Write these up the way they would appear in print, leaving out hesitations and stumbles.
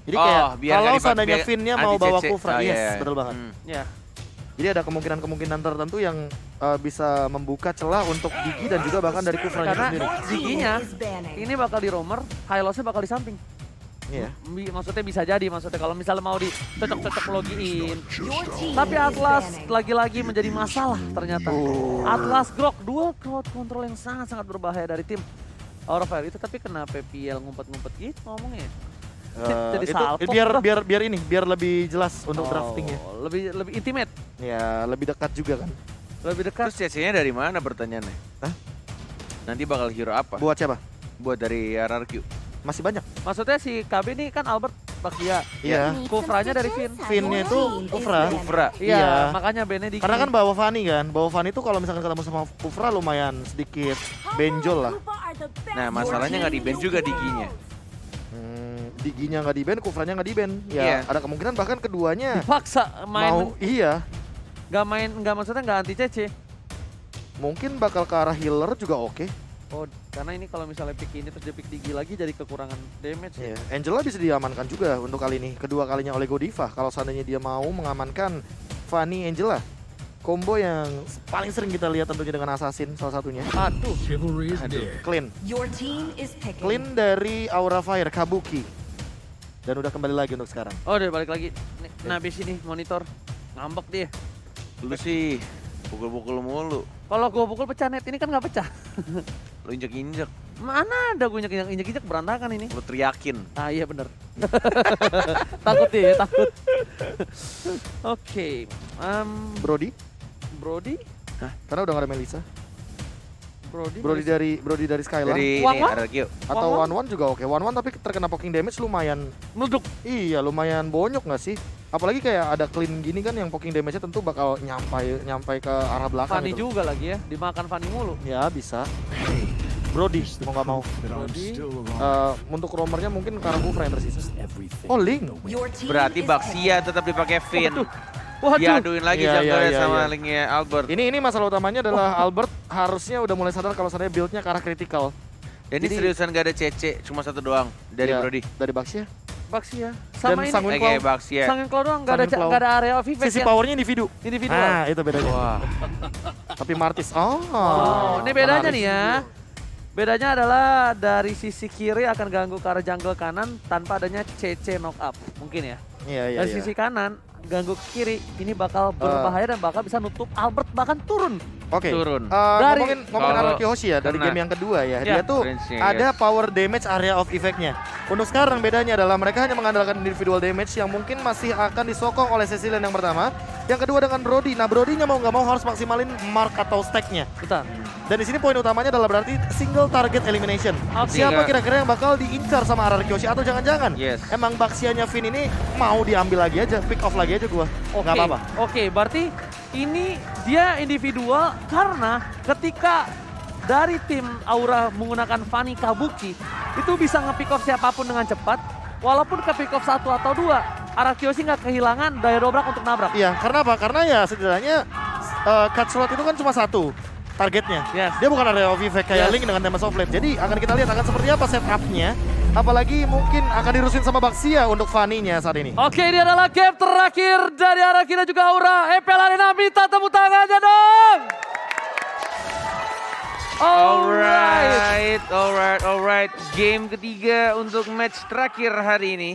Jadi kayak biar kalau nggak seandainya dipakai Finn-nya mau bawa anti-CC. Kufra, yes, betul banget. Ya. Jadi ada kemungkinan-kemungkinan tertentu yang bisa membuka celah untuk Digi dan juga bahkan dari Kufranya Karena sendiri. Diginya ini bakal di roamer, Hylosnya bakal di samping. Iya. Maksudnya bisa jadi, maksudnya kalau misalnya mau dicocok-cocok login. Tapi Atlas lagi-lagi menjadi masalah ternyata. Atlas Grok, dua crowd control yang sangat-sangat berbahaya dari tim Aura Fire itu. Tapi kenapa PL ngumpet-ngumpet gitu ngomongnya? Jadi Itu salpok biar lebih jelas untuk draftingnya. Lebih intimate, Ya, lebih dekat juga kan. lebih dekat. Terus CC-nya dari mana pertanyaannya? Hah? Nanti bakal hero apa? Buat siapa? Buat dari RRQ. Masih banyak. Maksudnya si KB ini kan Albert Baxia. Iya. Kufranya dari Finn. Finn-nya itu Kufra. Kufra. Iya, Iya. makanya bandnya di Karena kan bawa Fanny kan. Bawa Fanny itu kalau misalkan ketemu sama Kufra lumayan sedikit benjol lah. Nah, masalahnya nggak di-ban juga Diginya. Diginya nggak di-ban, Kufranya nggak di-ban. Ya, Iya. ada kemungkinan bahkan keduanya paksa main, iya. nggak maksudnya nggak anti CC. Mungkin bakal ke arah healer juga oke. Oh, karena ini kalau misalnya pick ini terus dia pick Digi lagi jadi kekurangan damage. Iya. Angela bisa diamankan juga untuk kali ini. Kedua kalinya oleh Godiva. Kalau seandainya dia mau mengamankan Fanny Angela. Combo yang paling sering kita lihat tentunya dengan Assassin salah satunya. Aduh, Clean. Your team is picking. Clean dari Aura Fire, Kabuki. Dan udah kembali lagi untuk sekarang. oh udah balik lagi. Nah, habis ini monitor ngambek dia. Lu sih pukul-pukul mulu. Kalau gua pukul pecah net, ini kan nggak pecah. Lu injek-injek. Mana ada gua injek berantakan ini. Lu teriakin. Ah iya bener. Takut dia, takut. Oke, Brody, Brody, karena udah gak ada Melissa. Brody, Brody dari Skylar. Dari Wan ini Wan? RRQ. Atau Wan One One juga oke. One One tapi terkena poking damage lumayan. meleduk. Iya, lumayan bonyok gak sih? Apalagi kayak ada clean gini kan yang poking damage-nya tentu bakal nyampai ke arah belakang Fanny gitu. juga lagi ya, dimakan Fanny mulu. Ya, bisa. Brody, mau gak mau. Brody, Untuk roamernya mungkin karena Kufra yang tersisa. Oh, Link. Your team Berarti is Baxia tetap dipakai Finn. waduh, Diaduin lagi Iya, junglernya iya, sama iya. linknya Albert. Ini masalah utamanya adalah Albert harusnya udah mulai sadar kalau seandainya build-nya ke arah critical. Dan ini Jadi- seriusan gak ada CC, cuma satu doang dari Ya, Brody. Dari Baxia. Baxia. Sama Dan ini, Sanguin Oke, Baxia. Sangin Claw doang, nggak ada Sangin Claw. nggak ada area of effect Sisi ya. powernya individu. Individual. Nah, itu bedanya. Wah, Tapi Martis, oh. Oh, ini bedanya menarik. nih ya. Bedanya adalah dari sisi kiri akan ganggu ke arah jungle kanan tanpa adanya CC knock up. Mungkin ya. Iya, iya, Dari iya. sisi kanan ganggu ke kiri ini bakal berbahaya dan bakal bisa nutup Albert bahkan turun. Oke. turun. Dari- Ngomongin Kalau- Araki Hoshi ya dari karena- game yang kedua ya. Ya, Dia tuh range-nya, ada yes. power damage area of effect-nya. Untuk sekarang bedanya adalah mereka hanya mengandalkan individual damage yang mungkin masih akan disokong oleh Cecilian yang pertama. Yang kedua dengan Brody. Nah, Brody-nya mau nggak mau harus maksimalin mark atau stack-nya. Bentar. Dan di sini poin utamanya adalah berarti single target elimination. Oke. Siapa kira-kira yang bakal diincar sama Araki Hoshi atau jangan-jangan Yes. emang Baxianya Finn ini mau diambil lagi aja, pick off lagi aja gua. Oke, Nggak apa-apa. Oke, berarti ini dia individual karena ketika dari tim Aura menggunakan Fanny Kabuki itu bisa nge-pick off siapapun dengan cepat. Walaupun ke-pick off satu atau dua, Arakioshi nggak kehilangan daya dobrak untuk nabrak. Iya, karena apa? Karena ya setidaknya cut slot itu kan cuma satu targetnya. Yes. Dia bukan area of effect kayak Yes. Link dengan Damage of Flame. Jadi akan kita lihat akan seperti apa setupnya. Apalagi mungkin akan dirusin sama Baxia untuk Fanny-nya saat ini. Oke, ini adalah game terakhir dari Araki dan juga Aura. EPL Arena minta tepuk tangannya dong. Alright. Game ketiga untuk match terakhir hari ini.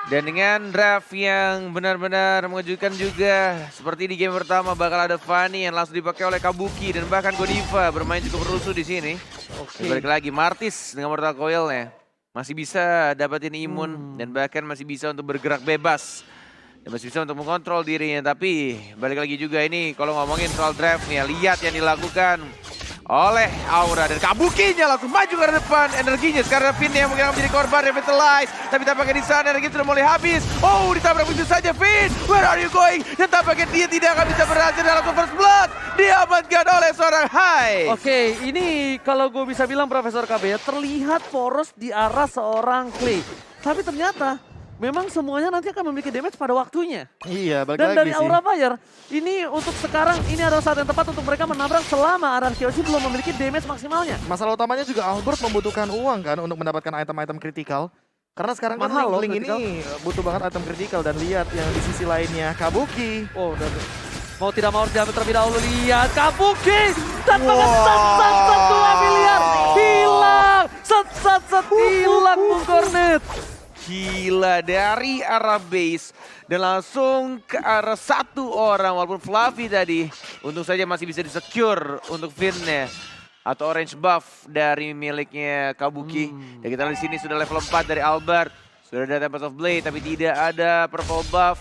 Dan dengan draft yang benar-benar mengejutkan juga. Seperti di game pertama bakal ada Fanny yang langsung dipakai oleh Kabuki. Dan bahkan Godiva bermain cukup rusuh di sini. Oke. Balik lagi, Martis dengan Mortal Coil-nya. Masih bisa dapetin imun dan bahkan masih bisa untuk bergerak bebas. Dan masih bisa untuk mengontrol dirinya. Tapi balik lagi juga ini kalau ngomongin soal draftnya. Lihat yang dilakukan oleh Aura dan Kabukinya langsung maju ke depan energinya. Sekarang Finn yang mungkin akan menjadi korban revitalize, tapi tampaknya di sana energi sudah mulai habis. Oh, ditabrak begitu saja Finn. Where are you going? Dan tampaknya dia tidak akan bisa berhasil dalam first blood. Diamankan oleh seorang Hai. Oke, ini kalau gue bisa bilang Profesor KB ya, terlihat poros di arah seorang Clay. Tapi ternyata memang semuanya nanti akan memiliki damage pada waktunya. Iya, balik Dan lagi dari sih. Aura Fire, ini untuk sekarang ini adalah saat yang tepat untuk mereka menabrak selama Araki belum memiliki damage maksimalnya. Masalah utamanya juga Albert membutuhkan uang kan untuk mendapatkan item-item kritikal. Karena sekarang kan Mahal loh Link critical. ini butuh banget item critical dan lihat yang di sisi lainnya Kabuki. Oh, udah. Mau tidak mau harus diambil terlebih dahulu. Lihat Kabuki dan set 2 miliar hilang. Set hilang Bung Cornet. Gila, dari arah base dan langsung ke arah satu orang. Walaupun Fluffy tadi untung saja masih bisa disecure untuk Finn-nya. Atau orange buff dari miliknya Kabuki. Dan kita lihat di sini sudah level 4 dari Albert. Sudah ada Tempest of Blade tapi tidak ada purple buff.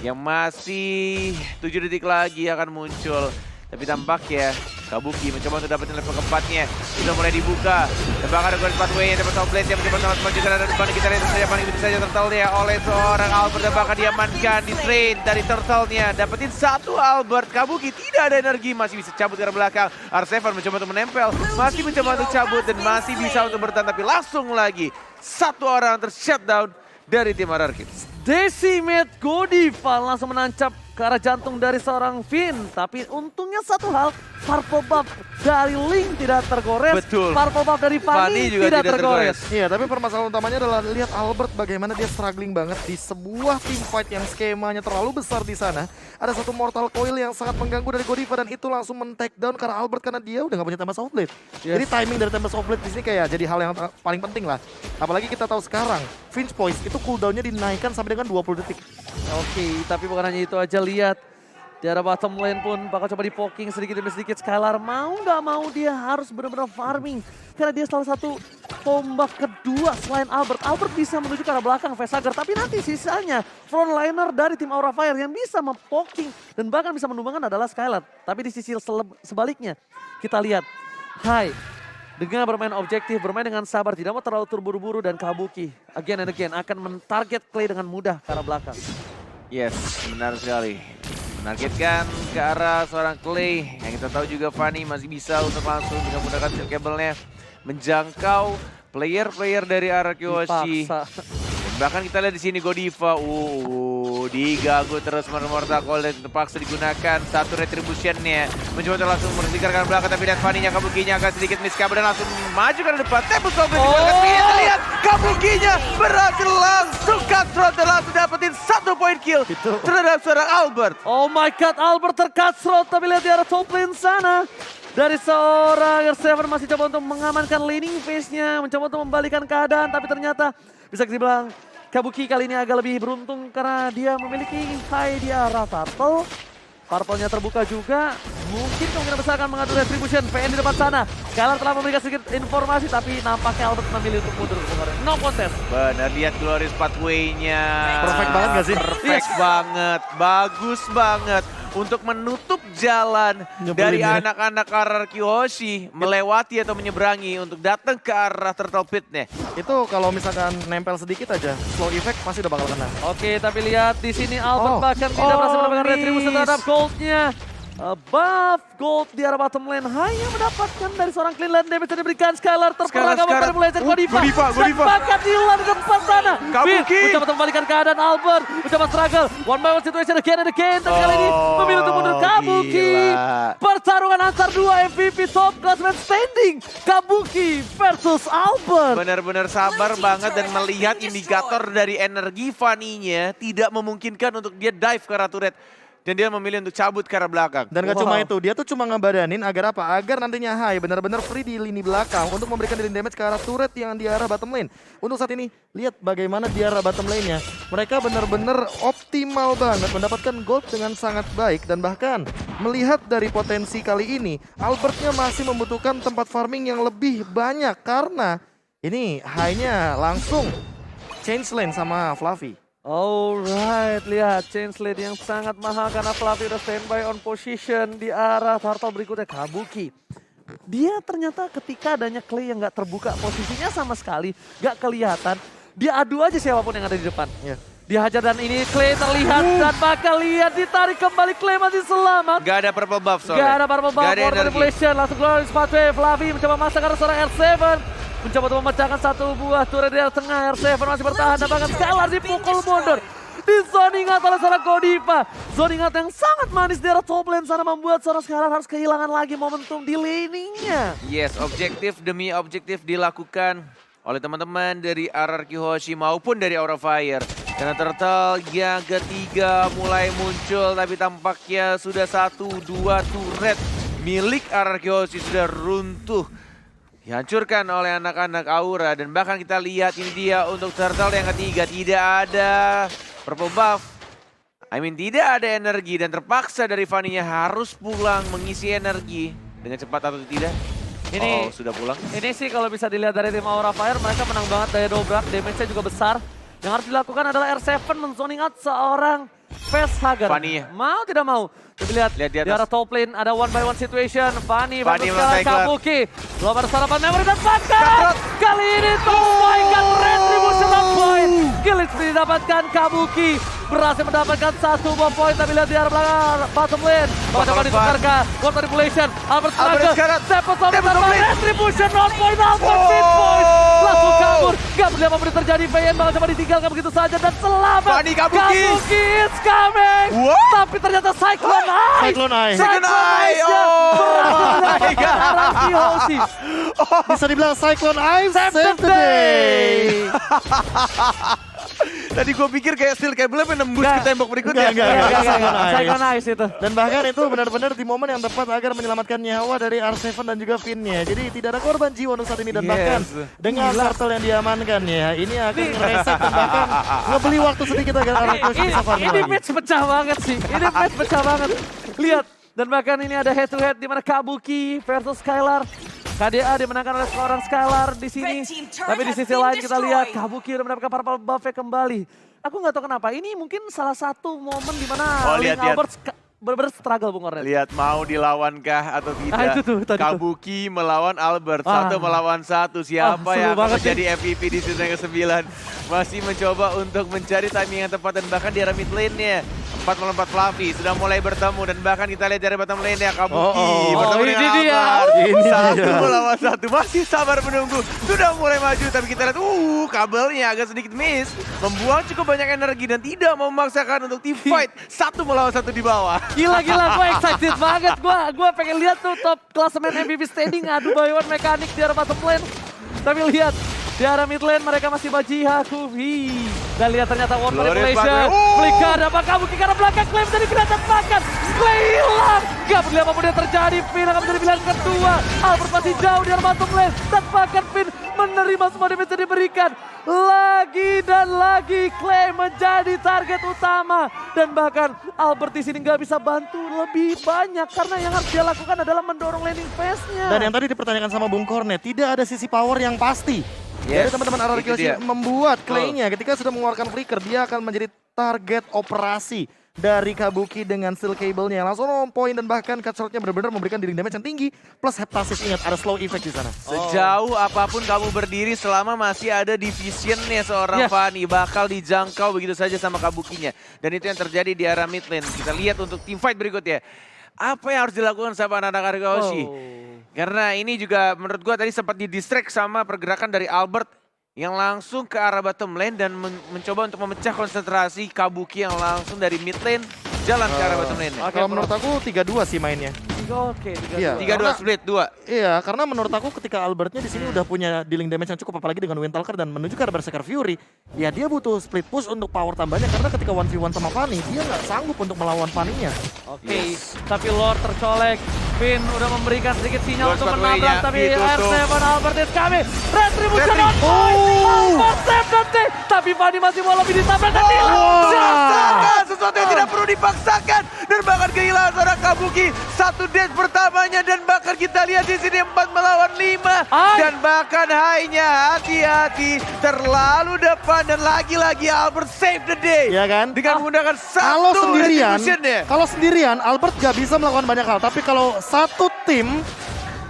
Yang masih 7 detik lagi akan muncul. Tapi tampaknya Kabuki mencoba untuk dapetin level keempatnya. Sudah mulai dibuka. Dan bahkan ada Golden Pathway yang Tempest of Blade yang mencoba sangat menunjukkan ada depan. Kita lihat saja paling bisa saja turtle-nya oleh seorang Albert. Dan bahkan diamankan di train dari turtle-nya. Dapetin satu Albert. Kabuki tidak ada energi. Masih bisa cabut ke arah belakang. R7 mencoba untuk menempel. Masih mencoba untuk cabut dan masih bisa untuk bertahan. Tapi langsung lagi satu orang ter-shutdown dari tim RR Kids. Decimate Godiva langsung menancap ke arah jantung dari seorang Finn. Tapi untungnya satu hal, purple buff dari Link tidak tergores. Betul. Purple buff dari Fanny juga tidak tidak tergores. Iya, tapi permasalahan utamanya adalah lihat Albert bagaimana dia struggling banget di sebuah team fight yang skemanya terlalu besar di sana. Ada satu mortal coil yang sangat mengganggu dari Godiva dan itu langsung men-take down karena Albert karena dia udah gak punya Tempest of Blade. Yes. Jadi timing dari Tempest of Blade di sini kayak jadi hal yang paling penting lah. Apalagi kita tahu sekarang Finch Poise itu cooldownnya dinaikkan sampai dengan 20 detik. Oke, tapi bukan hanya itu aja, lihat. Di arah bottom lane pun bakal coba di-poking sedikit demi sedikit. Skylar mau nggak mau dia harus benar-benar farming. Karena dia salah satu tombak kedua selain Albert. Albert bisa menuju ke arah belakang Vesager. Tapi nanti sisanya frontliner dari tim Aura Fire yang bisa mempoking. Dan bahkan bisa menumbangkan adalah Skylar. Tapi di sisi sebaliknya kita lihat. Hai. Dengan bermain objektif, bermain dengan sabar, tidak mau terlalu terburu-buru dan Kabuki again and again akan mentarget Clay dengan mudah ke arah belakang. Yes, benar sekali. Menargetkan ke arah seorang Clay. Yang kita tahu juga Fanny masih bisa untuk langsung dengan menggunakan shield cable-nya menjangkau player-player dari arah Kyoshi. Dipaksa. Dan bahkan kita lihat di sini Godiva, diganggu terus Mortal Coil dan terpaksa digunakan satu retribution-nya. Mencoba untuk langsung membersihkan ke belakang tapi lihat Fanny-nya, Kabuki-nya agak sedikit miskabel dan langsung maju ke depan. Tempus Goblin digunakan pilih, lihat Kabuki-nya berhasil langsung cutthroat dan langsung dapetin 1 point kill terhadap seorang Albert. Oh my god, Albert tercutthroat, tapi lihat di arah top lane sana. Dari seorang R7 masih coba untuk mengamankan laning phase-nya, mencoba untuk membalikan keadaan, tapi ternyata bisa dibilang Kabuki kali ini agak lebih beruntung karena dia memiliki high di arah turtle. Purple-nya terbuka juga, mungkin kemungkinan besar akan mengadu retribution. PN di depan sana, Skylar telah memberikan sedikit informasi tapi nampaknya Albert memilih untuk mundur kemarin. No contest. Benar, lihat Glorious Pathway-nya. Perfect banget gak sih? Perfect banget, bagus banget. Untuk menutup jalan Nyebelin dari ya. anak-anak RR Kyoshi melewati atau menyeberangi untuk datang ke arah Turtle Pit-nya. Itu kalau misalkan nempel sedikit aja, slow effect pasti udah bakal kena. Oke, tapi lihat di sini Albert Oh. bahkan tidak berhasil mendapatkan miss. retribusi terhadap goldnya. Buff gold di arah bottom lane hanya mendapatkan dari seorang clean lane damage yang diberikan Skylar terperangkap Skylar. pada Blazer Godiva. Godiva. Bahkan hilang di tempat sana. Kabuki. Finn mencoba untuk membalikan keadaan Albert. Mencoba struggle. One by one situation again and again. Tapi kali ini memilih untuk mundur Kabuki. Gila. Pertarungan antar dua MVP top classman standing. Kabuki versus Albert. Benar-benar sabar banget dan melihat indikator dari energi Fanny-nya tidak memungkinkan untuk dia dive ke arah turret. Dan dia memilih untuk cabut ke arah belakang. Dan gak Wow. cuma itu, dia tuh cuma ngebadanin agar apa? Agar nantinya Hai benar-benar free di lini belakang untuk memberikan dealing damage ke arah turret yang di arah bottom lane. Untuk saat ini, lihat bagaimana di arah bottom lane-nya. Mereka benar-benar optimal banget mendapatkan gold dengan sangat baik. Dan bahkan melihat dari potensi kali ini, Albertnya masih membutuhkan tempat farming yang lebih banyak. Karena ini Hai-nya langsung change lane sama Fluffy. Alright, lihat change lane yang sangat mahal karena Fluffy udah standby on position di arah turtle berikutnya Kabuki. Dia ternyata ketika adanya Clay yang gak terbuka posisinya sama sekali, gak kelihatan. Dia adu aja siapapun yang ada di depan. Iya. Dihajar dan ini Clay terlihat dan bakal lihat ditarik kembali Clay masih selamat. Gak ada purple buff soalnya. Gak ada purple buff, Gak ada War energi. Manipulation, langsung Glorious Pathway, Fluffy mencoba masak karena seorang R7. Mencoba untuk memecahkan satu buah turret di tengah, R7 masih bertahan dan bahkan Skylar dipukul mundur. Di zoning out oleh seorang Godiva. Zoning out yang sangat manis di arah top lane sana membuat seorang Skylar harus kehilangan lagi momentum di laningnya. Yes, objektif demi objektif dilakukan oleh teman-teman dari RRQ Hoshi maupun dari Aura Fire. Karena Turtle yang ketiga mulai muncul, tapi tampaknya sudah 1-2 turret milik RRQ Hoshi sudah runtuh. Dihancurkan oleh anak-anak Aura, dan bahkan kita lihat ini dia untuk Turtle yang ketiga. Tidak ada purple buff. Tidak ada energi dan terpaksa dari Fanny-nya harus pulang mengisi energi dengan cepat atau tidak. Ini sudah pulang. Ini sih kalau bisa dilihat dari tim Aura Fire, mereka menang banget daya dobrak, damage-nya juga besar. Yang harus dilakukan adalah R7 men-zoning out seorang Facehugger. Fanny. Mau tidak mau. Kita lihat di di arah top lane ada 1-by-1 situation. Fanny Fanny versus melawan Kabuki. Lobar sarapan memory dapatkan. Kali ini terbaikkan Retribution on point. Kill didapatkan Kabuki. Berhasil mendapatkan 1 buah poin, tapi lihat di arah belakang bottom lane. Coba ditukarkan. World manipulation. Albert struggle. Sepos sama Retribution on point. Albert mid point. Langsung kabur. Gak berlihat apa yang terjadi. VN bakal coba ditinggalkan begitu saja. Dan selamat. Kabuki is coming. Tapi ternyata Cyclone Eye. Cyclone Eye. Second Eye. Bisa dibilang Cyclone Eye save the day. Tadi gue pikir kayak steel cable menembus ke tembok berikutnya. Enggak. Cyclone Eye itu. Dan bahkan itu benar-benar di momen yang tepat agar menyelamatkan nyawa dari R7 dan juga Finn-nya. Jadi tidak ada korban jiwa untuk saat ini, dan bahkan dengan turtle yang diamankan ya, ini akan ngereset dan bahkan ngebeli waktu sedikit agar R7 bisa farming Ini lagi. match pecah banget sih. Ini match pecah banget. Lihat. Dan bahkan ini ada head to head di mana Kabuki versus Skylar. KDA dimenangkan oleh seorang Skylar di sini. Tapi di sisi lain kita lihat Kabuki udah mendapatkan purple buff-nya kembali. Aku nggak tahu kenapa. Ini mungkin salah satu momen di mana Link Albert benar-benar struggle Bung Ornet. Lihat mau dilawankah atau tidak. Itu tuh, tadi Kabuki melawan Albert, 1 melawan 1. Siapa yang akan menjadi MVP di season yang ke-9. Masih mencoba untuk mencari timing yang tepat, dan bahkan di arah mid lane-nya 4 melawan 4 Fluffy sudah mulai bertemu, dan bahkan kita lihat dari bottom lane-nya Kabuki bertemu dengan Albert. Ini 1 melawan 1, masih sabar menunggu. Sudah mulai maju, tapi kita lihat kabelnya agak sedikit miss. Membuang cukup banyak energi dan tidak mau memaksakan untuk team fight 1 melawan 1 di bawah. Gila, gue excited banget. Gue pengen lihat tuh top klasemen MVP standing adu by-one mekanik di arah bottom lane. Tapi lihat, di arah mid lane mereka masih Bajihaku. Dan lihat ternyata one manipulation. Flicker dapat Kabuki karena belakang, Clay menjadi kelihatan makan. Clay hilang. Gak peduli apapun yang terjadi, Finn akan menjadi pilihan kedua. Albert masih jauh di arah bottom lane. Dan bahkan Finn menerima semua damage yang diberikan. Lagi dan lagi Clay menjadi target utama. Dan bahkan Albert di sini nggak bisa bantu lebih banyak. Karena yang harus dia lakukan adalah mendorong landing phase-nya. Dan yang tadi dipertanyakan sama Bung Kornet, tidak ada sisi power yang pasti. Jadi teman-teman RRQ Hoshi membuat Clay-nya ketika sudah mengeluarkan flicker, dia akan menjadi target operasi dari Kabuki dengan steel cable-nya. Langsung on point, dan bahkan cut shot-nya benar-benar memberikan dealing damage yang tinggi. Plus heptasis, ingat ada slow effect di sana. Sejauh apapun kamu berdiri, selama masih ada division-nya seorang Fanny, bakal dijangkau begitu saja sama Kabukinya. Dan itu yang terjadi di arah mid lane. Kita lihat untuk team fight berikutnya. Apa yang harus dilakukan sama anak-anak RRQ Hoshi? Karena ini juga menurut gua tadi sempat di-distract sama pergerakan dari Albert yang langsung ke arah bottom lane dan mencoba untuk memecah konsentrasi Kabuki yang langsung dari mid lane jalan ke arah bottom lane. Kalau menurut aku 3-2 sih mainnya. 3-2. Iya. 3-2 split 2. Iya, karena menurut aku ketika Albertnya di sini udah punya dealing damage yang cukup, apalagi dengan Windtalker dan menuju ke arah Berserker Fury, ya dia butuh split push untuk power tambahnya, karena ketika 1v1 sama Fanny, dia nggak sanggup untuk melawan Fanny-nya. Oke, tapi Lord tercolek. Finn udah memberikan sedikit sinyal untuk menabrak, tapi R7 Albert is coming. Retribution on point. Albert save the day. Tapi Fanny masih mau lebih ditabrak dan hilang. Sesuatu yang tidak perlu dipaksakan, dan bahkan kehilangan seorang Kabuki. 1 dash pertamanya, dan bahkan kita lihat di sini 4 melawan 5. Dan bahkan high-nya hati-hati terlalu depan, dan lagi-lagi Albert save the day. Iya kan? Dengan menggunakan satu retribution-nya. Kalau sendirian Albert gak bisa melakukan banyak hal, tapi kalau satu tim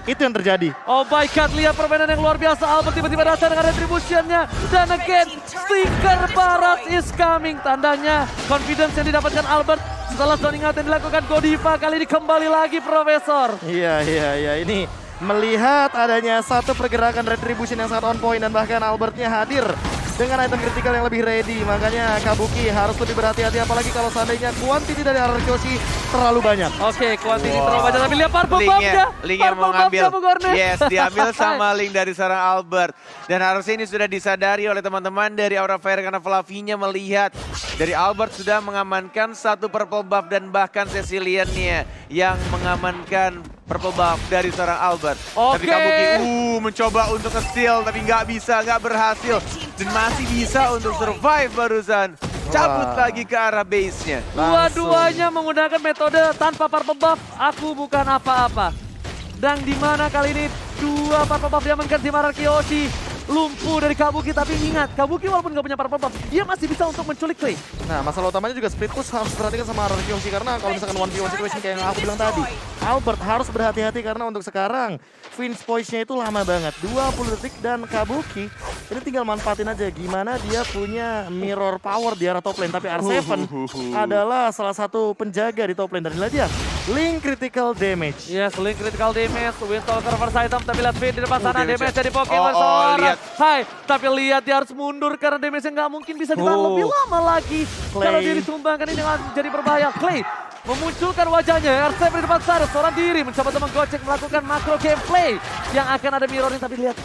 itu yang terjadi. Oh my god, lihat permainan yang luar biasa. Albert tiba-tiba datang dengan retribution-nya. Dan again, sticker Barat is coming. Tandanya confidence yang didapatkan Albert setelah zoning out yang dilakukan Godiva. Kali ini kembali lagi Profesor. Iya. Ini melihat adanya satu pergerakan retribution yang sangat on point, dan bahkan Albertnya hadir dengan item kritikal yang lebih ready. Makanya Kabuki harus lebih berhati-hati apalagi kalau seandainya quantity dari Ararkyoshi terlalu banyak. Oke, quantity terlalu banyak tapi lihat purple Linknya buff-nya. mau ngambil. Bu Gornet. Yes, diambil sama Link dari seorang Albert. Dan harusnya ini sudah disadari oleh teman-teman dari Aura Fire karena Flavinya melihat dari Albert sudah mengamankan satu purple buff dan bahkan Cecilian-nya yang mengamankan purple buff dari seorang Albert. Tapi Oke. Kabuki mencoba untuk nge-steal tapi nggak bisa, nggak berhasil. Dan masih bisa untuk survive barusan. Cabut Wah. lagi ke arah base-nya. Dua-duanya menggunakan metode tanpa purple buff, aku bukan apa-apa. Dan di mana kali ini dua purple buff diamankan tim Ararkyoshi. Lumpuh dari Kabuki, tapi ingat, Kabuki walaupun gak punya purple buff, dia masih bisa untuk menculik Clay. Nah, masalah utamanya juga split push harus perhatikan sama Ararkyoshi karena kalau misalkan 1v1 situation kayak yang aku bilang tadi, Albert harus berhati-hati karena untuk sekarang Finch Poise-nya itu lama banget, 20 detik dan Kabuki ini tinggal manfaatin aja gimana dia punya mirror power di arah top lane, tapi R7 adalah salah satu penjaga di top lane dan lihat dia, Link critical damage. Yes, Link critical damage, Windstalker first item, tapi lihat Finn di depan sana, damage-nya. damage dari Pokemon Oh, seorang. lihat. Hai, tapi lihat dia harus mundur karena damage-nya nggak mungkin bisa ditahan lebih lama lagi. Clay. Kalau dia disumbangkan ini akan jadi berbahaya. Clay memunculkan wajahnya, R7 di depan sana, seorang diri mencoba untuk menggocek melakukan macro gameplay yang akan ada mirroring, tapi lihat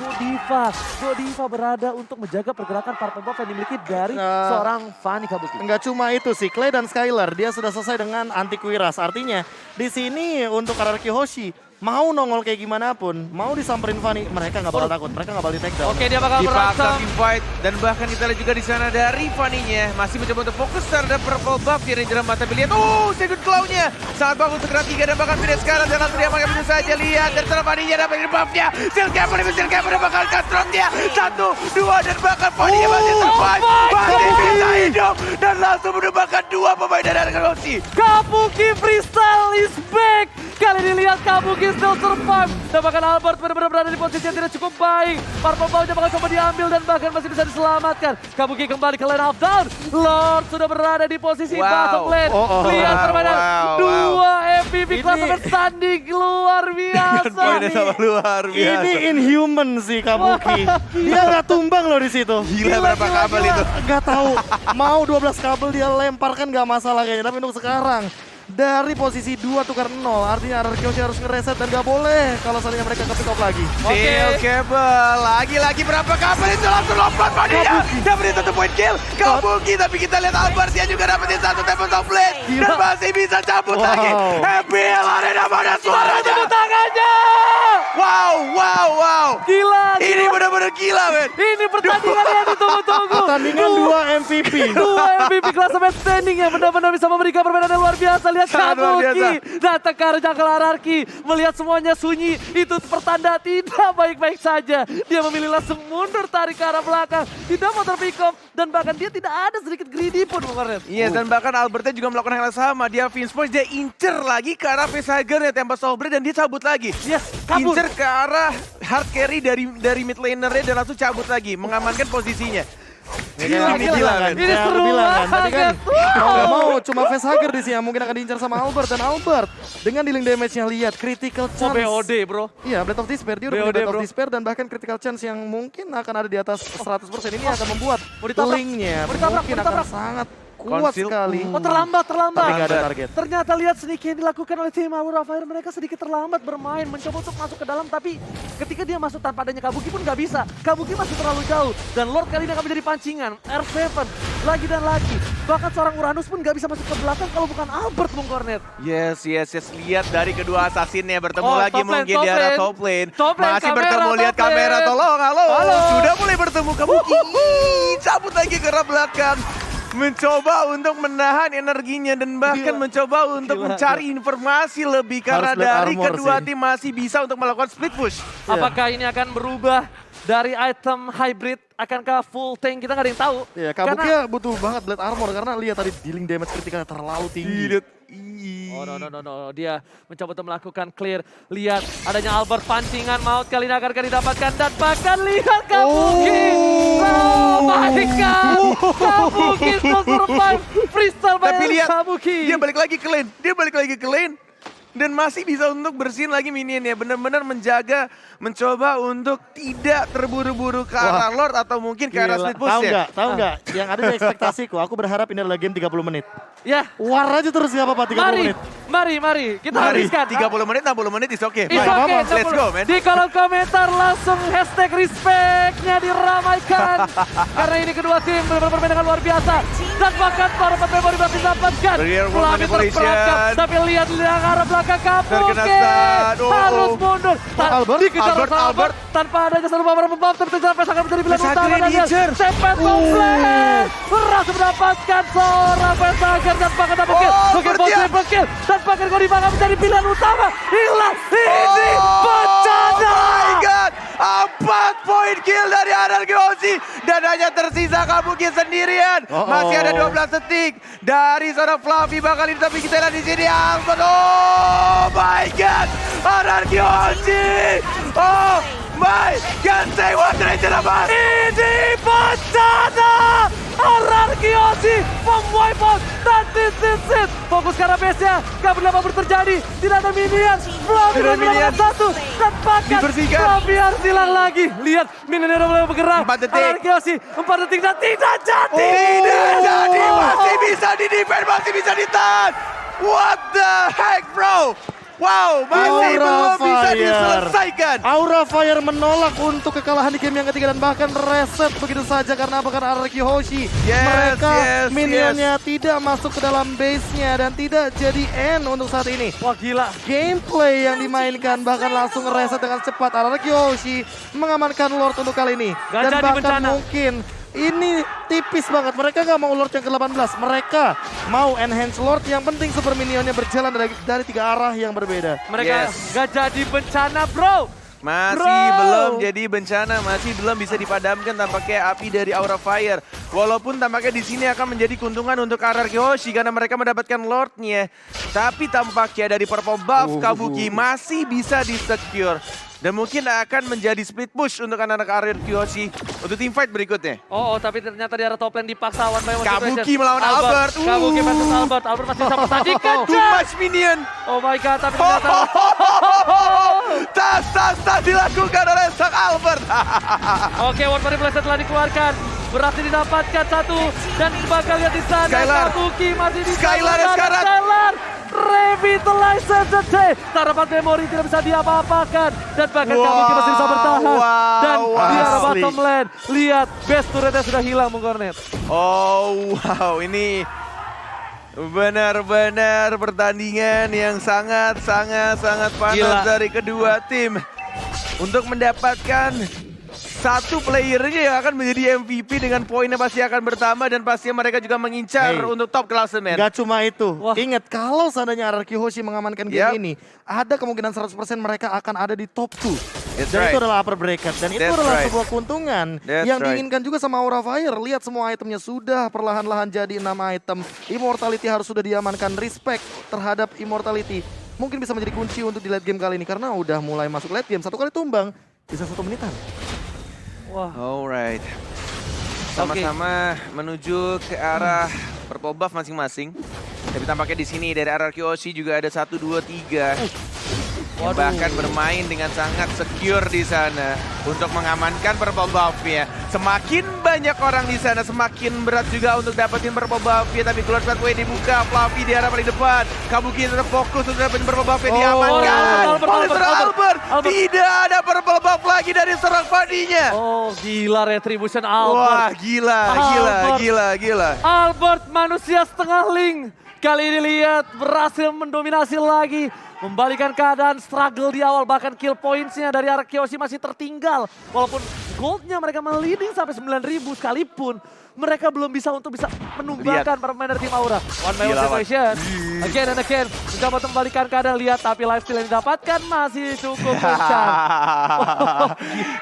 Godiva berada untuk menjaga pergerakan purple buff yang dimiliki dari seorang Fanny Kabuki. Enggak cuma itu sih, Clay dan Skylar dia sudah selesai dengan anti kuiras. Artinya di sini untuk Ararkyoshi mau nongol kayak gimana pun, mau disamperin Fanny, mereka nggak bakal takut, mereka nggak bakal di take down. Oke, dia bakal Dipaksa berantem. invite dan bahkan kita lihat juga di sana dari Fanny-nya masih mencoba untuk fokus terhadap purple buff di Ranger mata lihat. Second claw-nya sangat bagus untuk kena 3 dan bahkan Fidel sekarang dan langsung dia makan begitu saja. Lihat dari sana Fanny-nya dapat buff-nya. Silcapper dan bakal cutthroat-nya 1, 2 dan bahkan Fanny-nya masih survive. Masih bisa hidup dan langsung menembakkan 2 pemain dari Ararkyoshi. Kabuki freestyle is back. Kali ini lihat Kabuki still survive. Dan bahkan Albert benar-benar berada di posisi yang tidak cukup baik. Purple buff-nya bakal coba diambil dan bahkan masih bisa diselamatkan. Kabuki kembali ke lane of down. Lord sudah berada di posisi bottom lane. Lihat permainan dua MVP klasemen standing luar biasa nih. Luar biasa. Ini inhuman sih Kabuki. Dia nggak tumbang loh di situ. Gila berapa kabel itu. Nggak tahu. Mau 12 kabel dia lemparkan nggak masalah kayaknya. Tapi untuk sekarang dari posisi 2 tukar 0, artinya Ararkyoshi harus ngereset dan gak boleh kalau seandainya mereka ke pick up lagi. Silcapper, lagi-lagi berapa kabel itu langsung lompat Fanny-nya. Dapetin 1 point kill, Kabuki, tapi kita lihat Albert dia juga dapetin 1 tempo top lane. Dan masih bisa cabut lagi. FBL Arena mana suaranya? Tepuk tangannya. Wow. Gila. Ini benar-benar gila, men. Ini pertandingan yang ditunggu-tunggu. Pertandingan 2 MVP. Dua MVP klasemen standing yang benar-benar bisa memberikan permainan yang luar biasa. Lihat Sangat luar Kabuki biasa. datang ke arah jungle Ararki. Melihat semuanya sunyi. Itu pertanda tidak baik-baik saja. Dia memilih langsung mundur tarik ke arah belakang. Tidak mau terpick up. Dan bahkan dia tidak ada sedikit greedy pun. Iya, dan bahkan Albertnya juga melakukan hal yang sama. Dia Finch Poise, dia incer lagi ke arah Facehugger-nya, tembak Soulblade dan dia cabut lagi. Yes, kabur. Incer ke arah hard carry dari mid laner-nya dan langsung cabut lagi, mengamankan posisinya. Gila, kan? Ini Kayak aku seru bilang kan, tadi kan banget. mau gak mau cuma facehugger di sini yang mungkin akan diincar sama Albert. Dan Albert dengan dealing damage-nya lihat critical Oh, chance. BOD bro. Iya, Blade of Despair, dia udah punya BOD, Blade of bro. Despair dan bahkan critical chance yang mungkin akan ada di atas 100%. Ini akan membuat Mau ditabrak, linknya mau ditabrak, mungkin mau akan ditabrak. sangat kuat Conceal. sekali. Oh terlambat. Tapi gak ada target. Ternyata lihat sneak yang dilakukan oleh tim Aura Fire. Mereka sedikit terlambat bermain. Mencoba untuk masuk ke dalam. Tapi ketika dia masuk tanpa adanya Kabuki pun gak bisa. Kabuki masih terlalu jauh. Dan Lord kali ini akan menjadi pancingan. R7 lagi dan lagi. Bahkan seorang Uranus pun gak bisa masuk ke belakang kalau bukan Albert, Bung Cornet. Yes. Lihat dari kedua assassinnya bertemu Oh, lagi top lane, mungkin top di arah lane. top lane. Top lane, Masih kamera, bertemu, lihat top kamera, lane. tolong, halo. Halo. Sudah mulai bertemu Kabuki. Cabut lagi ke arah belakang. Mencoba untuk menahan energinya dan bahkan mencoba untuk mencari informasi lebih karena Harus Black dari Armor kedua sih. tim masih bisa untuk melakukan split push. Apakah ini akan berubah dari item hybrid akankah full tank? Kita nggak ada yang tahu. Iya, Kabuki butuh banget Blade Armor karena lihat tadi dealing damage kritiknya terlalu tinggi. Oh no, dia mencoba untuk melakukan clear. Lihat adanya Albert pancingan maut kali ini akan didapatkan dan bahkan lihat Kabuki. Oh my god, Kabuki still survive. Freestyle by Tapi lihat, Kabuki. dia balik lagi ke lane. dan masih bisa untuk bersihin lagi minionnya. Benar-benar mencoba untuk tidak terburu-buru ke arah Lord atau mungkin ke arah Gila. split push ya. Tahu nggak? Yang ada di ekspektasiku, aku berharap ini adalah game 30 menit. Ya, War aja terus nggak apa-apa 30 mari, menit. mari, kita Mari, habiskan. 30 menit, 60 menit is okay. It's Fine. okay, Let's go, man. Di kolom komentar langsung hashtag respect-nya diramaikan. Karena ini kedua tim benar-benar bermain dengan luar biasa. Dan bahkan para memori masih dapatkan. Real world Flavi manipulation. terperangkap, tapi lihat ke arah belakang Terkena Kabuki. stun. Harus mundur. Albert, Dikejar oleh Albert. tanpa adanya satu power membom, tapi sampai sangat menjadi pilihan Pesager utama. yang Dan diincer. Sepet komplain. Berhasil mendapatkan seorang Pesager dan bahkan double kill. Oke, bertiap. triple kill. Dan bahkan Kodibanga menjadi pilihan utama. Hilang. Ini Oh bencana. my god, 4 poin kill dari RRQ Oshi dan hanya tersisa Kabuki sendirian. Masih ada 12 detik dari seorang Fluffy bakal ini, tapi kita lihat di sini Albert. Oh my god, RRQ Oshi. Oh my god, say what Ranger. Ini bencana. RRQ Oshi memwipe out dan disit. Fokus ke arah base-nya. Gak boleh apa terjadi. Tidak ada minion. Fluffy Tidak ada minion minion. satu. Dan bahkan Dibersihkan. Fluffy harus hilang lagi. Lihat minionnya udah mulai bergerak. 4 detik. RRQ Oshi 4 detik dan tidak jadi. Tidak jadi, masih bisa di-defend, masih bisa ditahan. What the heck bro? Wow, masih Aura belum bisa Fire. diselesaikan. Aura Fire menolak untuk kekalahan di game yang ketiga dan bahkan reset begitu saja karena apa? Karena RRQ Hoshi. Yes, Mereka yes, minionnya tidak masuk ke dalam base-nya dan tidak jadi end untuk saat ini. Wah gila. Gameplay yang dimainkan bahkan langsung reset dengan cepat. RRQ Hoshi mengamankan Lord untuk kali ini. Gak Dan jadi bahkan bencana. mungkin ini tipis banget. Mereka nggak mau Lord yang ke-18. Mereka mau enhance Lord. Yang penting super minionnya berjalan dari 3 arah yang berbeda. Mereka Yes. gak jadi bencana bro. Masih Bro. belum jadi bencana, masih belum bisa dipadamkan tampaknya api dari Aura Fire. Walaupun tampaknya di sini akan menjadi keuntungan untuk RRQ Hoshi karena mereka mendapatkan Lordnya. Tapi tampaknya dari purple buff Kabuki masih bisa di-secure. Dan mungkin akan menjadi split push untuk anak-anak RRQ Hoshi untuk team fight berikutnya. Oh, tapi ternyata di arah top lane dipaksa one by one Kabuki situation. melawan Albert. Kabuki versus Albert. Albert masih bisa pertandingan. Too much minion. Oh my god, tapi ternyata Tas dilakukan oleh sang Albert. oke, one manipulation telah dikeluarkan. Berhasil didapatkan satu dan bakal lihat di sana Skylar. Kabuki masih di Skylar sana. sekarang. Skylar revitalize the day. Tarapan memori tidak bisa diapa-apakan dan bahkan Wow, Kabuki masih bisa bertahan. Dan di arah asli. bottom lane, lihat base turretnya sudah hilang Bung Kornet. Oh wow, ini benar-benar pertandingan yang sangat panas Gila. dari kedua tim. Untuk mendapatkan satu playernya yang akan menjadi MVP dengan poinnya pasti akan bertambah dan pastinya mereka juga mengincar Hey. untuk top klasemen. Gak cuma itu. Wah. Ingat kalau seandainya RRQ Hoshi mengamankan game Yep. ini, ada kemungkinan 100% mereka akan ada di top 2. That's Dan right. itu adalah upper bracket. Dan itu That's adalah right. sebuah keuntungan That's yang right. diinginkan juga sama Aura Fire. Lihat semua itemnya sudah perlahan-lahan jadi 6 item. Immortality harus sudah diamankan. Respect terhadap Immortality mungkin bisa menjadi kunci untuk di late game kali ini. Karena udah mulai masuk late game. 1 kali tumbang bisa 1 menitan. Wah, Alright. Sama-sama menuju ke arah purple buff masing-masing. Tapi tampaknya di sini dari RRQ Hoshi juga ada 1, 2, 3. Yang bahkan bermain dengan sangat secure di sana untuk mengamankan purple buff-nya. Semakin banyak orang di sana, semakin berat juga untuk dapetin purple buff-nya. Tapi keluar pathway dibuka, Fluffy di arah paling depan. Kabuki tetap fokus untuk dapetin purple buff-nya, diamankan. Albert. Tidak ada purple buff lagi dari serang padinya. oh gila retribution Wah, Albert. gila. Albert manusia setengah link. Kali ini lihat berhasil mendominasi lagi. Membalikan keadaan struggle di awal. Bahkan kill points-nya dari RRQ Hoshi masih tertinggal. Walaupun goldnya mereka leading sampai 9.000 sekalipun. Mereka belum bisa untuk bisa menumbangkan para pemain dari tim Aura. One by one Gila, situation. Again and again. Mencoba untuk membalikan keadaan. Lihat tapi lifesteal yang didapatkan masih cukup kencang.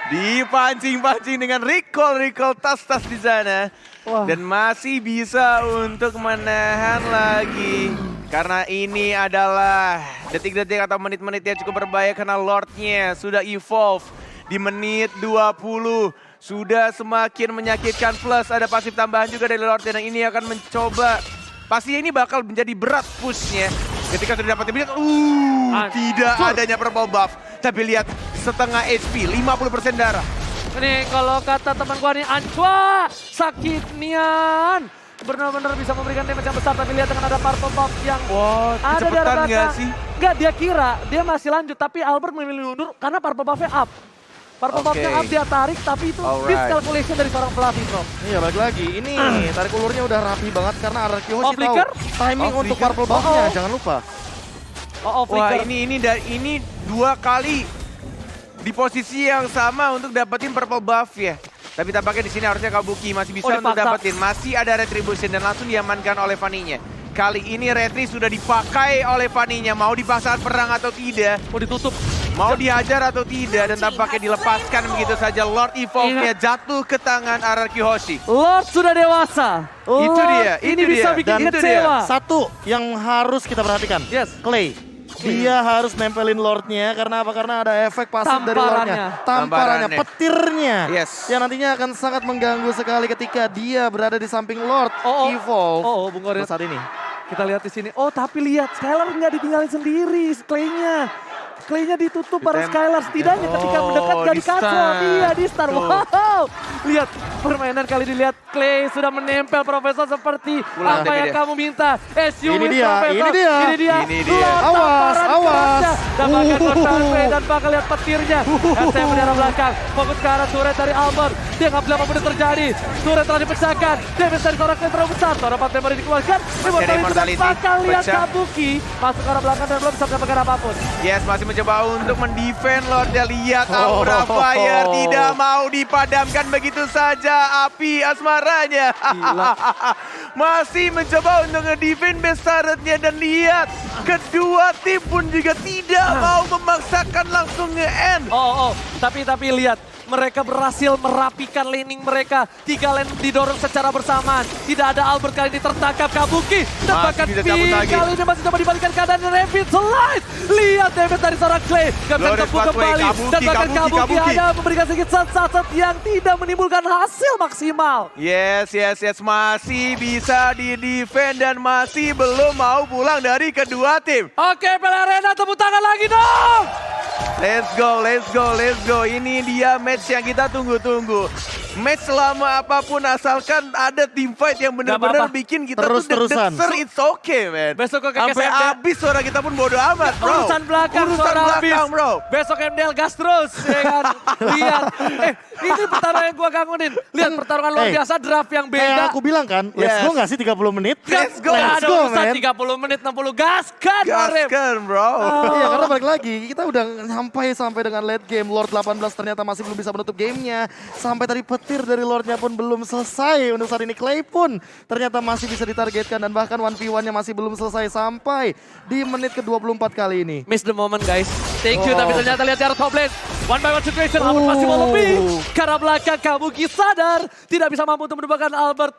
Dipancing-pancing dengan recall tas-tas di sana. Wah. Dan masih bisa untuk menahan lagi. Karena ini adalah detik-detik atau menit-menit yang cukup berbahaya karena Lordnya sudah evolve di menit 20. Sudah semakin menyakitkan plus ada pasif tambahan juga dari Lordnya dan ini akan mencoba. Pastinya ini bakal menjadi berat pushnya. Ketika sudah dapat lihat, tidak adanya purple buff. Tapi lihat setengah HP, 50% darah. Ini kalau kata teman gua nih, Ancua, sakit nian. Benar-benar bisa memberikan damage yang besar, tapi lihat dengan ada purple buff yang ada di arah Kecepatan nggak belakang. sih? Nggak, dia kira dia masih lanjut, tapi Albert memilih mundur karena purple buff-nya up. Purple buff-nya up, dia tarik, tapi itu miscalculation dari seorang pelatih, bro. Iya, balik lagi. Ini tarik ulurnya udah rapi banget karena RRQ Hoshi tahu flicker? timing untuk purple buff-nya, jangan lupa. Oh, Wah, flicker. ini 2 kali di posisi yang sama untuk dapetin purple buff ya. Tapi tampaknya di sini harusnya Kabuki masih bisa untuk dipaksa. dapetin. Masih ada retribution dan langsung diamankan oleh Fanny-nya. Kali ini retri sudah dipakai oleh Fanny-nya. Mau dipaksakan perang atau tidak? Mau ditutup. Mau dihajar atau tidak? Dan tampaknya dilepaskan begitu saja. Lord Evolve-nya jatuh ke tangan RRQ Hoshi. Lord sudah dewasa. Itu Lord dia, ini itu bisa dia. bikin Dan itu kecewa. Satu yang harus kita perhatikan. Yes. Clay. Dia harus nempelin Lordnya karena apa? Karena ada efek pasif dari Lordnya. Tamparannya, petirnya. Yes. Yang nantinya akan sangat mengganggu sekali ketika dia berada di samping Lord Evolve. Bung Goril. Saat ini. Kita lihat di sini. Oh, tapi lihat Skylar nggak ditinggalin sendiri, Clay-nya. Clay-nya ditutup baru Skylar. Setidaknya ketika mendekat nggak dikacau. Iya, di start. Wow. Lihat permainan kali ini. Lihat Clay sudah menempel Profesor seperti apa yang kamu minta. SU Ini with dia, Profesor. ini dia. Ini dia. Lord Awas, tamparan awas. kerasnya. Dan bahkan kontak Clay dan bakal lihat petirnya. Dan saya mendarat belakang. Fokus ke arah turret dari Albert. Dia nggak boleh apapun yang terjadi. Turret telah dipecahkan. Damage dari seorang Clay terlalu besar. Seorang 4 member dikeluarkan. Immortality bakal lihat Kabuki masuk ke arah belakang dan belum bisa mendapatkan apapun. Yes, masih mencoba untuk mendefend Lord. Dia lihat Aura Fire tidak mau dipadamkan begitu saja api asmaranya. Masih mencoba untuk ngedefend base turretnya dan lihat kedua tim pun juga tidak mau memaksakan langsung nge-end. Tapi lihat. Mereka berhasil merapikan laning mereka. 3 lane didorong secara bersamaan. Tidak ada Albert kali ini tertangkap Kabuki. Dan bahkan bisa cabut lagi. kali ini masih coba dibalikan keadaan Rapid Slide. Lihat damage dari seorang Clay. Gak bisa Loaded tepuk pathway, kembali. Dan bahkan Kabuki hanya memberikan sedikit sat-sat yang tidak menimbulkan hasil maksimal. Yes. Masih bisa di-defend dan masih belum mau pulang dari kedua tim. Oke, Pelarena tepuk tangan lagi dong. Let's go. Ini dia match yang kita tunggu-tunggu. Match selama apapun asalkan ada team fight yang benar-benar apa-apa. bikin kita Terus-terusan. tuh deg-deger, it's okay man. Besok ke Sampai KKSMD. habis suara kita pun bodo amat bro. Urusan belakang, Urusan suara belakang habis. bro. Besok MDL gas terus, ya kan? Lihat, ini pertarungan yang gua kangenin. Lihat pertarungan luar biasa, draft yang beda. Kayak aku bilang kan, let's Yes. go gak sih 30 menit? Let's go. Nggak ada go, urusan man. 30 menit, 60 gas kan, Marif. Gaskan bro. Iya, karena balik lagi, kita udah sampai dengan late game. Lord 18 ternyata masih belum bisa menutup gamenya. Sampai tadi petir dari Lordnya pun belum selesai. Untuk saat ini Clay pun ternyata masih bisa ditargetkan. Dan bahkan 1v1-nya masih belum selesai sampai di menit ke-24 kali ini. Miss the moment guys. Thank you, tapi ternyata lihat jarak top lane. 1-by-1 situation, Albert masih mau lebih. Karena belakang Kabuki sadar tidak bisa mampu untuk mendapatkan Albert.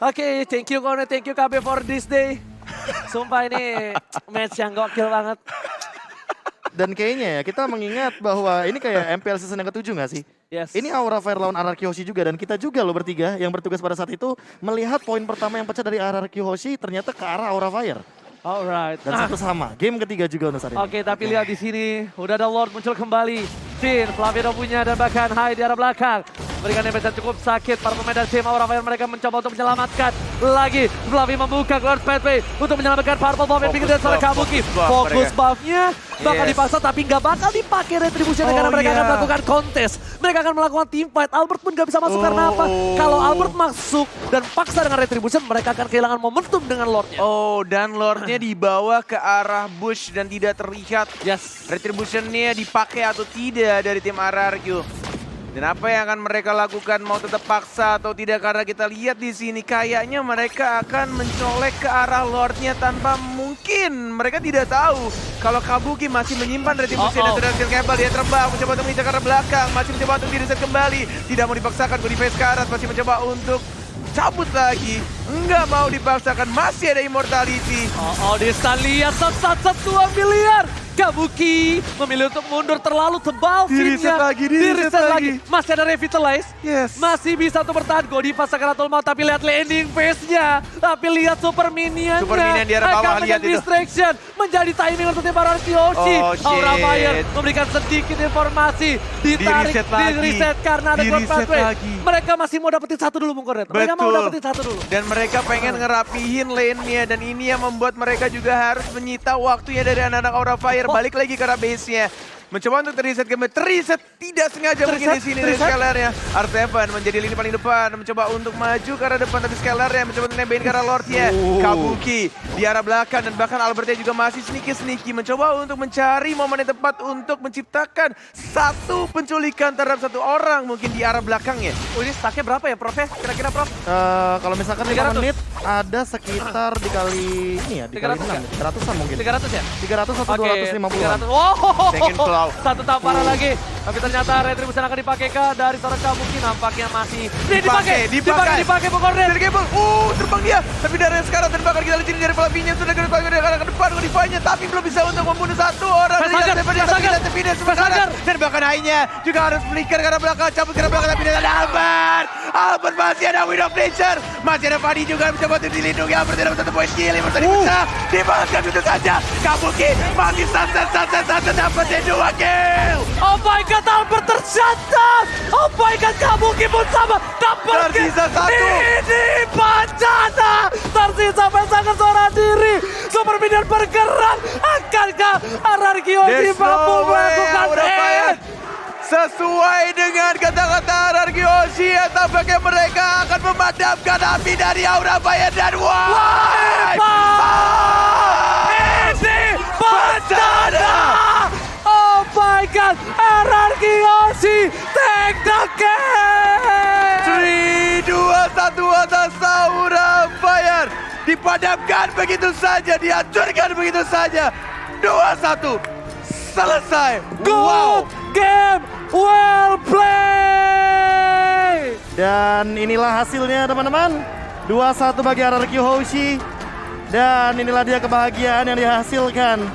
Oke, thank you Kone, thank you KB for this day. Sumpah ini match yang gokil banget. Dan kayaknya ya kita mengingat bahwa ini kayak MPL season yang ke-7 gak sih? Yes. Ini Aura Fire lawan RRQ Hoshi juga dan kita juga loh bertiga yang bertugas pada saat itu melihat poin pertama yang pecah dari RRQ Hoshi ternyata ke arah Aura Fire. Alright. Dan satu sama, game ketiga juga untuk saat ini. Oke, tapi lihat di sini udah ada Lord muncul kembali. Jin, Flavido punya dan bahkan Hai di arah belakang. Berikan damage yang cukup sakit. Para pemain dari tim Aura Fire mereka mencoba untuk menyelamatkan. Lagi, Flavi membuka Lord Pathway untuk menyelamatkan Purple Bomb yang pinggir dari seorang Kabuki. Fokus buff-nya bakal dipaksa tapi nggak bakal dipakai retribution karena mereka akan melakukan kontes. Mereka akan melakukan team fight. Albert pun nggak bisa masuk karena apa? Kalau Albert masuk dan paksa dengan retribution, mereka akan kehilangan momentum dengan Lordnya. Dan Lordnya dibawa ke arah bush dan tidak terlihat. Yes. Retribution-nya dipakai atau tidak dari tim RRQ. Dan apa yang akan mereka lakukan, mau tetap paksa atau tidak, karena kita lihat di sini kayaknya mereka akan mencolek ke arah Lordnya tanpa mungkin. Mereka tidak tahu kalau Kabuki masih menyimpan retribution dan sudah Cable. Dia terbang, mencoba untuk mengincar ke arah belakang, masih mencoba untuk di-reset kembali. Tidak mau dipaksakan, Goodie Karat masih mencoba untuk cabut lagi. Enggak mau dipaksakan, masih ada Immortality. Di stun lihat sat 2 miliar. Kabuki memilih untuk mundur terlalu tebal Di-reset fitnya. lagi, di-reset lagi. Masih ada Revitalize. Yes. Masih bisa untuk bertahan. Godiva Sakaratul Maut, tapi lihat landing phase-nya. Tapi lihat Super Minion-nya. Super Minion di arah bawah, akan lihat menjadi itu. distraction. Menjadi timing untuk tim para Kyoshi. Oh, Aura shit. Fire memberikan sedikit informasi. Ditarik, Di-reset lagi. di-reset karena ada Cloud Di-reset Pathway. lagi. Mereka masih mau dapetin satu dulu Bung Kornet. Mereka mau Betul. dapetin satu dulu. Dan mereka pengen ngerapihin lane-nya dan ini yang membuat mereka juga harus menyita waktunya dari anak-anak Aura Fire. Balik lagi ke arah base-nya. Mencoba untuk terreset kembali. Terreset tidak sengaja mungkin di sini dari Scalar-nya. Artevan menjadi lini paling depan. Mencoba untuk maju ke arah depan tapi Scalar-nya mencoba untuk nembahin ke arah Lord-nya. Kabuki di arah belakang dan bahkan Albertnya juga masih sneaky-sneaky. Mencoba untuk mencari momen yang tepat untuk menciptakan satu penculikan terhadap satu orang mungkin di arah belakangnya. Oh, ini stacknya berapa ya Prof? Kira-kira Prof? Kalau misalkan 300. 5 menit ada sekitar dikali ini ya, dikali 300 6, 300-an mungkin. 300 ya? 300 atau Oke, 250-an. 300. Wow, Second claw. satu tahap parah lagi. Tapi ternyata Retribution akan dipakai kah dari seorang Kabuki, nampaknya masih dipakai Bung Kornet. Dari Gable, terbang dia. Tapi dari sekarang dan bahkan kita lihat ini dari Flavinya sudah ke depan Godify-nya tapi belum bisa untuk membunuh satu orang. Pesanger. Dan bahkan Hai-nya juga harus flicker karena belakang, cabut karena belakang tapi ada Albert masih ada Wind of Nature. Masih ada Fadi juga mencoba untuk dilindungi. Albert tidak satu poin kill, Albert tadi pecah. Dibalaskan itu saja. Kabuki masih sunset dapat 2 kill. Oh my god, Albert tercatat. Oh my god, Kabuki pun sama. Dapat Tersisa satu. Ini Pancana. Tersisa Pesanger seorang diri. Super Minion bergerak. Akankah Arargioji mampu melakukan it? Sesuai dengan kata-kata Arargioji, tampaknya mereka akan memadamkan api dari Aura Fire dan Ini Pancana. Oh my god, Arargioji take the game. 3-2-1 atas Aura Fire. Dipadamkan begitu saja, dihancurkan begitu saja. 2-1, selesai. Good game, well play. Dan inilah hasilnya teman-teman. 2-1 bagi RRQ Hoshi. Dan inilah dia kebahagiaan yang dihasilkan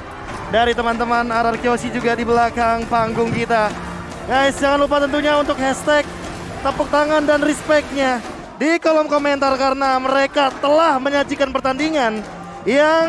dari teman-teman RRQ Hoshi juga di belakang panggung kita. Guys, jangan lupa tentunya untuk hashtag tepuk tangan dan respect-nya di kolom komentar karena mereka telah menyajikan pertandingan yang